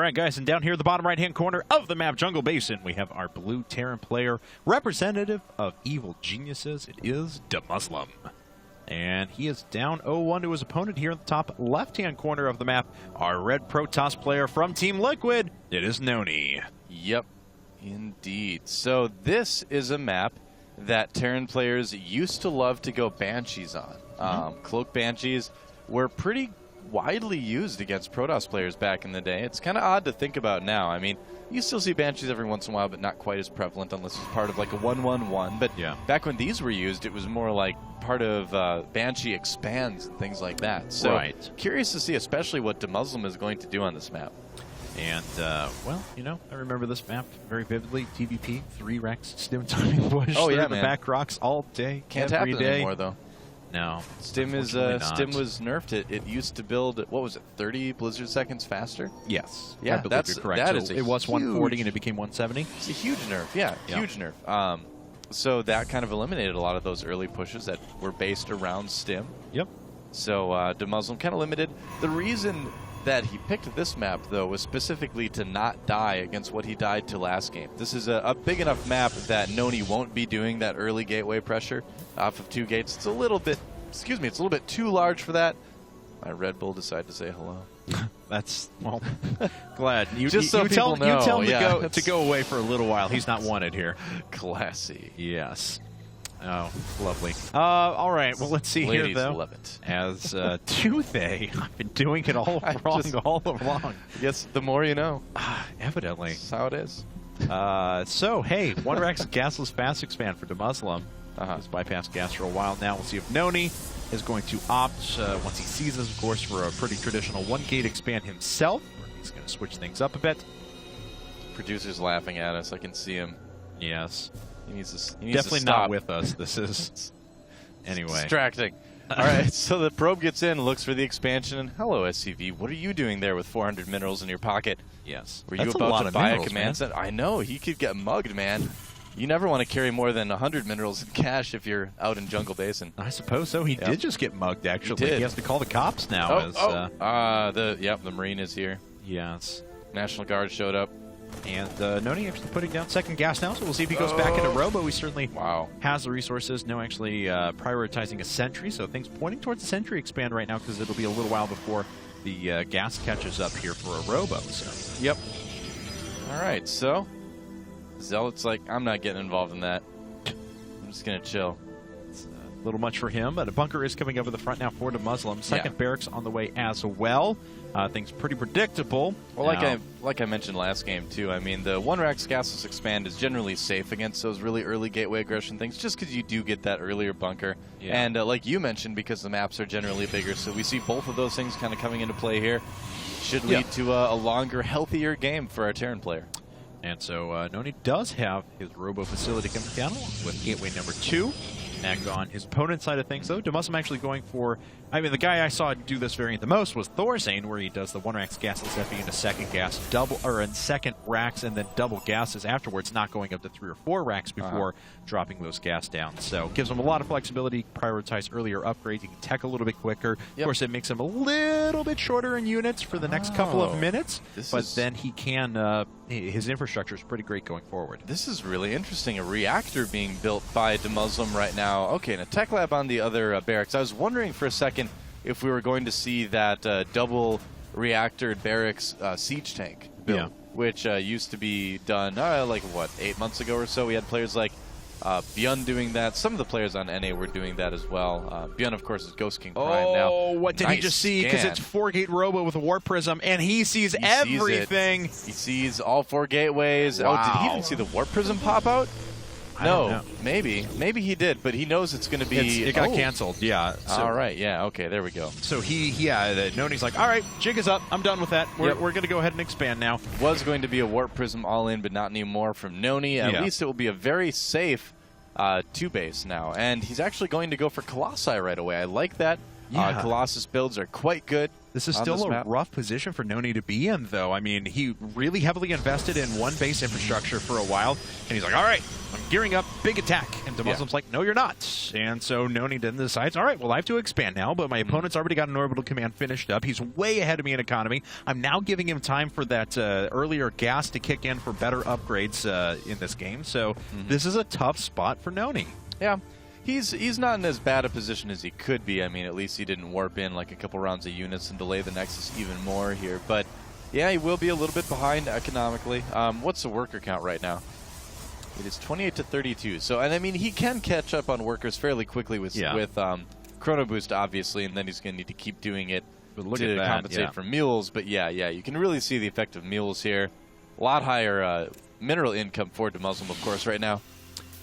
right, guys, and down here in the bottom right-hand corner of the map, Jungle Basin, we have our blue Terran player, representative of evil geniuses. It is DeMusliM. And he is down 0-1 to his opponent here in the top left-hand corner of the map. Our red Protoss player from Team Liquid, it is NonY. Yep, indeed. So this is a map that Terran players used to love to go Banshees on. Cloak Banshees were pretty widely used against Protoss players back in the day. It's kind of odd to think about now. I mean, you still see Banshees every once in a while, but not quite as prevalent unless it's part of like a 1-1-1. But yeah, back when these were used, it was more like part of Banshee expands and things like that. So curious to see especially what DeMusliM is going to do on this map. And, well, you know, I remember this map very vividly. TVP, 3 Rex, Stim timing push through the back rocks all day, Can't every happen day. anymore, though. No. Stim is Stim was nerfed. It used to build, what was it, 30 blizzard seconds faster? Yes. Yeah, I believe you're correct. That so is it was 140 and it became 170. It's a huge nerf. Yeah, huge nerf. So that kind of eliminated a lot of those early pushes that were based around Stim. Yep. So DeMusliM kind of limited. The reason that he picked this map, though, was specifically to not die against what he died to last game. This is a big enough map that NonY won't be doing that early gateway pressure off of 2 gates. It's a little bit, excuse me, it's a little bit too large for that. My Red Bull decided to say hello. That's, well, glad. You tell him to go away for a little while. He's not wanted here. Classy. Yes. Oh, lovely. All right, well, let's see Ladies here, though. Love it. As do they? I've been doing it all wrong all along. Yes, the more you know. Evidently. That's how it is. So, hey, 1 Rex gasless fast expand for DeMusliM. He's bypassed gas for a while now. We'll see if NonY is going to opt, once he sees this, of course, for a pretty traditional 1-gate expand himself. Or he's going to switch things up a bit. Producer's laughing at us. I can see him. Yes. He needs Definitely to not with us. This is... Anyway. Distracting. All right, so the probe gets in, looks for the expansion, and hello, SCV. What are you doing there with 400 minerals in your pocket? Yes. Were you about to buy a command center? I know. He could get mugged, man. You never want to carry more than 100 minerals in cash if you're out in Jungle Basin. I suppose so. He did just get mugged, actually. He has to call the cops now. The Marine is here. Yes. National Guard showed up. And NonY actually putting down second gas now, so we'll see if he goes back into Robo. He certainly has the resources. No, actually prioritizing a sentry, so things pointing towards the sentry expand right now because it'll be a little while before the gas catches up here for a Robo. So. Yep. All right, so Zealot's like, I'm not getting involved in that. I'm just going to chill. It's a little much for him, but a bunker is coming up in the front now for DeMusliM. Second barracks on the way as well. Things pretty predictable. Well, like I mentioned last game, too, I mean, the 1 Rex gasless expand is generally safe against those really early gateway aggression things, just because you do get that earlier bunker. Yeah. And like you mentioned, because the maps are generally bigger, so we see both of those things kind of coming into play here. Should lead to a longer, healthier game for our Terran player. And so NonY does have his Robo facility coming down with gateway number 2. Back on his opponent's side of things, though, DeMusliM actually going for, I mean, the guy I saw do this variant the most was Thorzane, where he does the 1 Rax gasless FE into second gas, in second racks, and then double gases afterwards, not going up to 3 or 4 racks before dropping those gas down. So gives him a lot of flexibility, prioritize earlier upgrades, he can tech a little bit quicker. Of course, it makes him a little bit shorter in units for the next couple of minutes, but then he can, his infrastructure is pretty great going forward. This is really interesting, a reactor being built by DeMusliM right now. Okay, and a tech lab on the other barracks. I was wondering for a second if we were going to see that double reactor barracks siege tank build, which used to be done, like, what, 8 months ago or so? We had players like Byun doing that. Some of the players on NA were doing that as well. Byun, of course, is Ghost King Prime now. Oh, what did he just see? Because it's 4-gate Robo with a Warp Prism, and he sees everything. He sees all 4 gateways. Wow. Oh, did he even see the Warp Prism pop out? No, maybe he did, but he knows it's going to be. It got canceled. Yeah. So, all right. Yeah. Okay. There we go. So NonY's like, all right, jig is up. I'm done with that. We're going to go ahead and expand now. Was going to be a Warp Prism all in, but not anymore from NonY. At least it will be a very safe 2 base now, and he's actually going to go for Colossi right away. I like that. Yeah. Colossus builds are quite good. This is still a rough position for NonY to be in, though. I mean, he really heavily invested in one base infrastructure for a while, and he's like, all right, I'm gearing up, big attack. And DeMuslim's like, no, you're not. And so NonY then decides, all right, well, I have to expand now, but my opponent's already got an orbital command finished up. He's way ahead of me in economy. I'm now giving him time for that earlier gas to kick in for better upgrades in this game. So this is a tough spot for NonY. Yeah. He's not in as bad a position as he could be. I mean, at least he didn't warp in like a couple rounds of units and delay the Nexus even more here. But yeah, he will be a little bit behind economically. What's the worker count right now? It is 28 to 32. So, and I mean, he can catch up on workers fairly quickly with Chrono Boost, obviously, and then he's going to need to keep doing it to compensate for mules. But yeah, you can really see the effect of mules here. A lot higher mineral income for DeMusliM, of course, right now.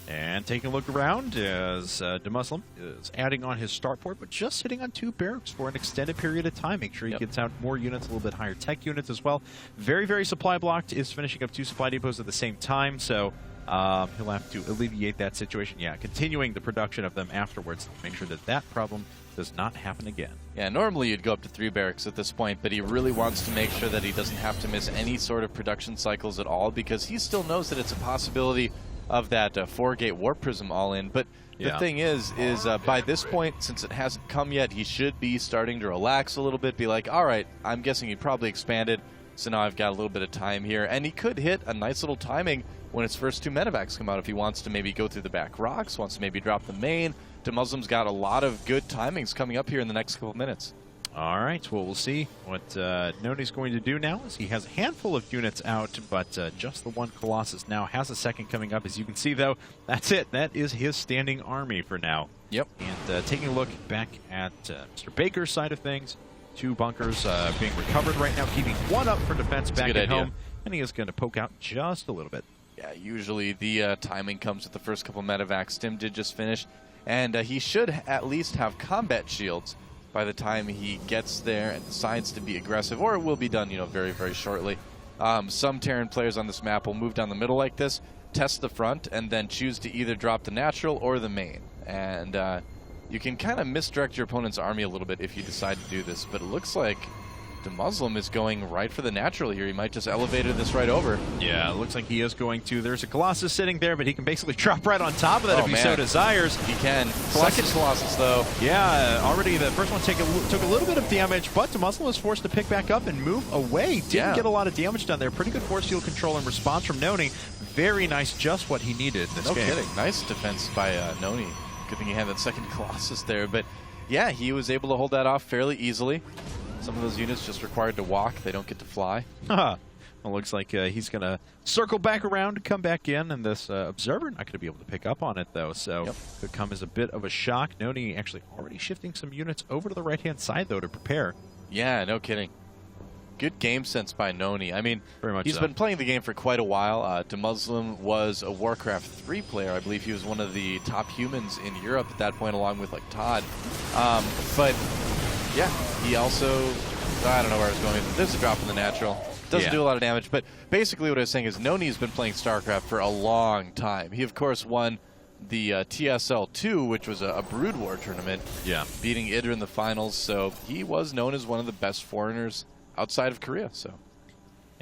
And taking a look around as DeMusliM is adding on his starport, but just sitting on 2 barracks for an extended period of time. Make sure he gets out more units, a little bit higher tech units as well. Very, very supply blocked, is finishing up 2 supply depots at the same time, so he'll have to alleviate that situation. Yeah, continuing the production of them afterwards to make sure that that problem does not happen again. Yeah, normally you'd go up to 3 barracks at this point, but he really wants to make sure that he doesn't have to miss any sort of production cycles at all, because he still knows that it's a possibility of that 4-gate warp prism all in. But the thing is by this point, since it hasn't come yet, he should be starting to relax a little bit, be like, all right, I'm guessing he probably expanded, so now I've got a little bit of time here. And he could hit a nice little timing when his first 2 medevacs come out if he wants to maybe go through the back rocks, wants to maybe drop the main. DeMuslim's got a lot of good timings coming up here in the next couple of minutes. All right, well, we'll see what NonY's going to do now. As he has a handful of units out, but just the one Colossus now has a second coming up. As you can see, though, that's it. That is his standing army for now. Yep. And taking a look back at Mr. Baker's side of things, 2 bunkers being recovered right now, keeping 1 up for defense back at home. And he is going to poke out just a little bit. Yeah, usually the timing comes with the first couple medevacs. Stim did just finish, and he should at least have combat shields by the time he gets there and decides to be aggressive, or it will be done, very, very shortly. Some Terran players on this map will move down the middle like this, test the front, and then choose to either drop the natural or the main. And you can kind of misdirect your opponent's army a little bit if you decide to do this, but it looks like DeMusliM is going right for the natural here. He might just elevated this right over. Yeah, it looks like he is going to. There's a Colossus sitting there, but he can basically drop right on top of that if he so desires. He can. Second Colossus, though. Yeah, already the first one took a little bit of damage, but DeMusliM was forced to pick back up and move away. Didn't get a lot of damage done there. Pretty good force field control and response from NonY. Very nice, just what he needed in this game. No kidding. Nice defense by NonY. Good thing he had that second Colossus there. But yeah, he was able to hold that off fairly easily. Some of those units just required to walk. They don't get to fly. Well, looks like he's going to circle back around and come back in, and this Observer not going to be able to pick up on it, though, so could come as a bit of a shock. NonY actually already shifting some units over to the right-hand side, though, to prepare. Yeah, no kidding. Good game sense by NonY. I mean, very much he's been playing the game for quite a while. DeMusliM was a Warcraft 3 player. I believe he was one of the top humans in Europe at that point, along with, like, Todd. But yeah, he also, I don't know where I was going. There's a drop in the natural. Doesn't do a lot of damage, but basically what I was saying is NonY's been playing StarCraft for a long time. He, of course, won the TSL2, which was a Brood War tournament, beating Idra in the finals, so he was known as one of the best foreigners outside of Korea. So.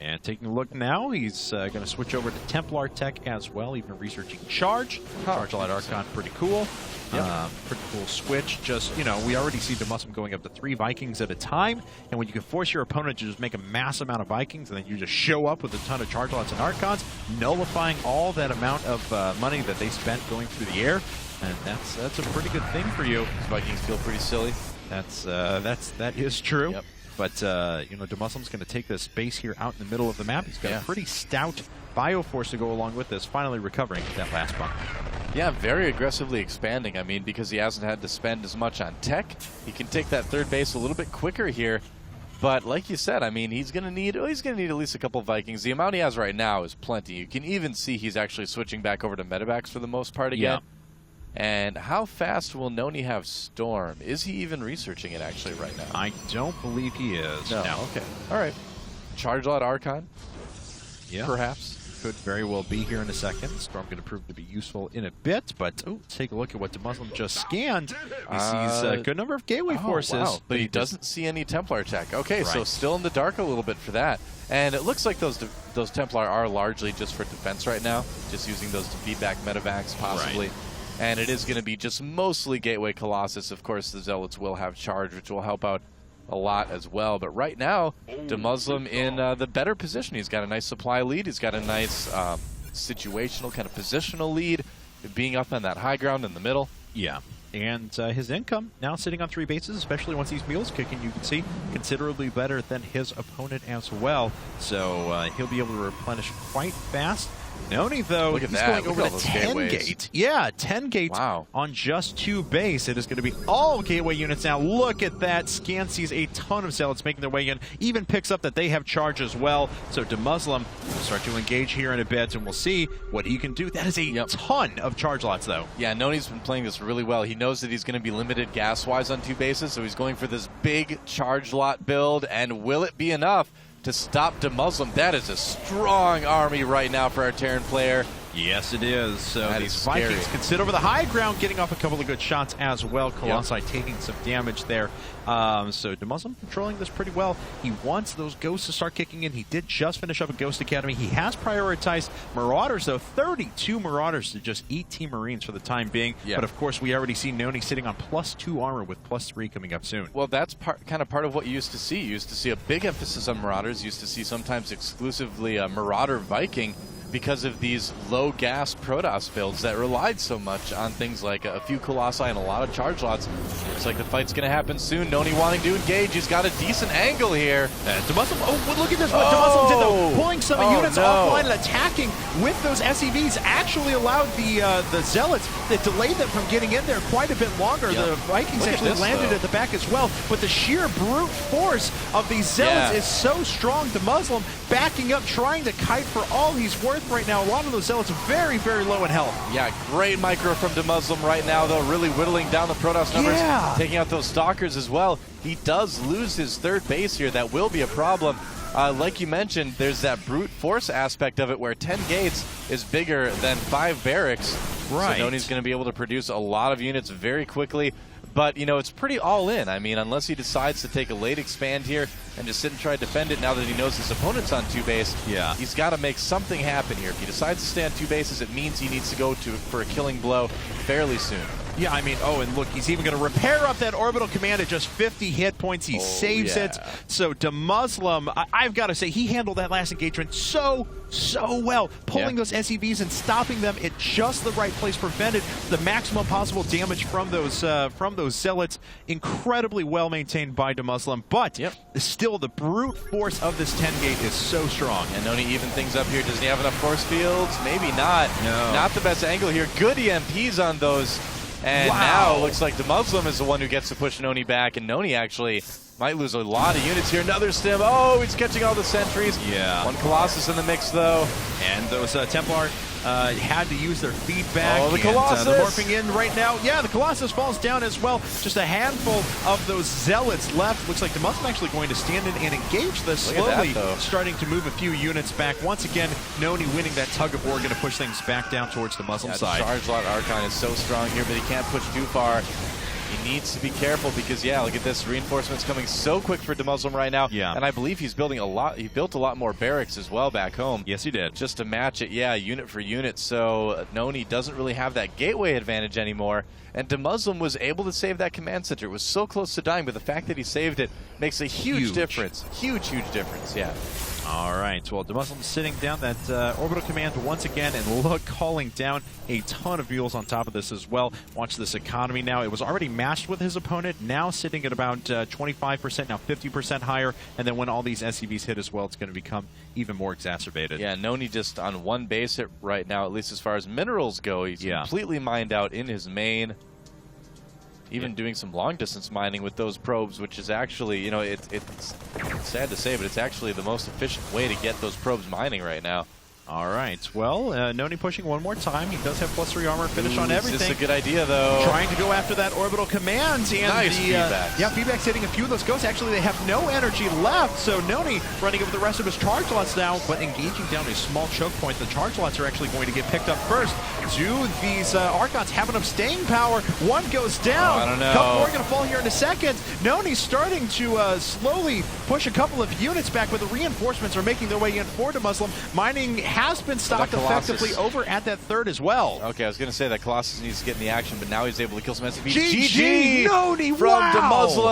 And taking a look now, he's going to switch over to Templar Tech as well, even researching Charge. Charge Light Archon, pretty cool. Pretty cool switch. Just, we already see DeMusliM going up to 3 Vikings at a time, and when you can force your opponent to just make a mass amount of Vikings, and then you just show up with a ton of Charge Lights and Archons, nullifying all that amount of money that they spent going through the air, and that's a pretty good thing for you. These Vikings feel pretty silly. That is true. Yep. But, DeMuslim's going to take this base here out in the middle of the map. He's got a pretty stout Bioforce to go along with this, finally recovering that last bunker. Yeah, very aggressively expanding. I mean, because he hasn't had to spend as much on tech, he can take that third base a little bit quicker here. But like you said, I mean, he's going to need at least a couple Vikings. The amount he has right now is plenty. You can even see he's actually switching back over to medevacs for the most part again. And how fast will NonY have Storm? Is he even researching it actually right now? I don't believe he is. No. Okay. All right. Charge Lot Archon? Yeah. Perhaps. could very well be here in a second. Storm going to prove to be useful in a bit, but take a look at what DeMusliM just scanned. He sees a good number of gateway forces. Wow. But he doesn't see any Templar tech. Okay, so Right. still in the dark a little bit for that. And it looks like those Templar are largely just for defense right now, just using those to feed back medevacs possibly. Right. And it is going to be just mostly Gateway Colossus. Of course, the Zealots will have charge, which will help out a lot as well. But right now, DeMusliM in the better position. He's got a nice supply lead. He's got a nice situational kind of positional lead, being up on that high ground in the middle. Yeah. And his income now sitting on 3 bases, especially once these mules kicking, you can see considerably better than his opponent as well. So he'll be able to replenish quite fast. NonY, though, Look at he's that. going Look over at to all those 10 gateways. gate. Yeah, 10 gate Wow. on just 2 base. It is going to be all gateway units now. Look at that. Scan sees a ton of Zealots making their way in. Even picks up that they have charge as well. So DeMusliM will start to engage here in a bit, and we'll see what he can do. That is a ton of charge lots, though. Yeah, NonY's been playing this really well. He knows that he's going to be limited gas-wise on 2 bases, so he's going for this big charge lot build. And will it be enough to stop DeMusliM? That is a strong army right now for our Terran player. Yes, it is. So That these is Vikings scary. can sit over the high ground, getting off a couple of good shots as well. Colossi taking some damage there. So DeMusliM controlling this pretty well. He wants those ghosts to start kicking in. He did just finish up a Ghost Academy. He has prioritized Marauders, though. 32 Marauders to just 18 Marines for the time being. Yeah. But of course, we already see NonY sitting on +2 armor with +3 coming up soon. Well, that's kind of part of what you used to see. You used to see a big emphasis on Marauders. You used to see sometimes exclusively a Marauder Viking because of these low-gas Protoss builds that relied so much on things like a few Colossi and a lot of charge lots. Looks like the fight's going to happen soon. NonY wanting to engage. He's got a decent angle here. DeMusliM, look at this, what DeMusliM did, though. Pulling some units offline and attacking with those SEVs actually allowed the Zealots, that delayed them from getting in there quite a bit longer. The Vikings actually landed at the back as well. But the sheer brute force of these Zealots is so strong. DeMusliM backing up, trying to kite for all he's worth right now. A lot of those Zealots very, very low in health. Yeah, great micro from DeMusliM right now, though, really whittling down the Protoss numbers, taking out those Stalkers as well. He does lose his 3rd base here. That will be a problem. Like you mentioned, there's that brute force aspect of it where 10 gates is bigger than 5 barracks. Right. So NonY's going to be able to produce a lot of units very quickly. But, you know, it's pretty all in. I mean, unless he decides to take a late expand here and just sit and try to defend it now that he knows his opponent's on 2 base, he's got to make something happen here. If he decides to stay on 2 bases, it means he needs to go for a killing blow fairly soon. Yeah, I mean, and look, he's even going to repair up that orbital command at just 50 hit points. He saves it. So DeMusliM, I've got to say, he handled that last engagement so well, pulling those SEVs and stopping them at just the right place, prevented the maximum possible damage from those Zealots. Incredibly well maintained by DeMusliM, but still the brute force of this 10 gate is so strong. And NonY even things up here. Does he have enough force fields? Maybe not. No. Not the best angle here. Good EMPs on those. And now it looks like DeMusliM is the one who gets to push NonY back, and NonY actually might lose a lot of units here. Another stim. Oh, he's catching all the sentries. Yeah. 1 Colossus in the mix, though. And those Templar had to use their feedback. Oh, the Colossus! They're morphing in right now. Yeah, the Colossus falls down as well. Just a handful of those Zealots left. Looks like DeMusliM actually going to stand in and engage this, slowly starting to move a few units back. Once again, NonY winning that tug of war, going to push things back down towards the Muslim side. The charge lot Archon is so strong here, but he can't push too far. He needs to be careful because, look at this. Reinforcements coming so quick for DeMusliM right now. Yeah. And I believe he's building a lot. He built a lot more barracks as well back home. Yes, he did. Just to match it, unit for unit. So NonY doesn't really have that gateway advantage anymore. And DeMusliM was able to save that command center. It was so close to dying, but the fact that he saved it makes a huge difference. Huge difference, All right, well, DeMusliM sitting down that orbital command once again, and look, calling down a ton of mules on top of this as well. Watch this economy now. It was already matched with his opponent, now sitting at about 25%, now 50% higher, and then when all these SCVs hit as well, it's going to become even more exacerbated. Yeah, NonY just on 1 base hit right now, at least as far as minerals go. He's completely mined out in his main. Even doing some long-distance mining with those probes, which is actually, you know, it's sad to say, but it's actually the most efficient way to get those probes mining right now. All right. Well, NonY pushing one more time. He does have +3 armor finish on everything. This is a good idea, though. Trying to go after that orbital command. And nice feedback. Yeah, feedback's hitting a few of those ghosts. Actually, they have no energy left. So NonY running over the rest of his charge lots now, but engaging down a small choke point. The charge lots are actually going to get picked up first. Do these Archons have enough staying power? One goes down. I don't know. A couple more are going to fall here in a second. NonY starting to slowly push a couple of units back, but the reinforcements are making their way in for DeMusliM. Mining has been stopped effectively over at that third as well. Okay, I was going to say that Colossus needs to get in the action, but now he's able to kill some SCP. GG! NonY, from wow! DeMusliM.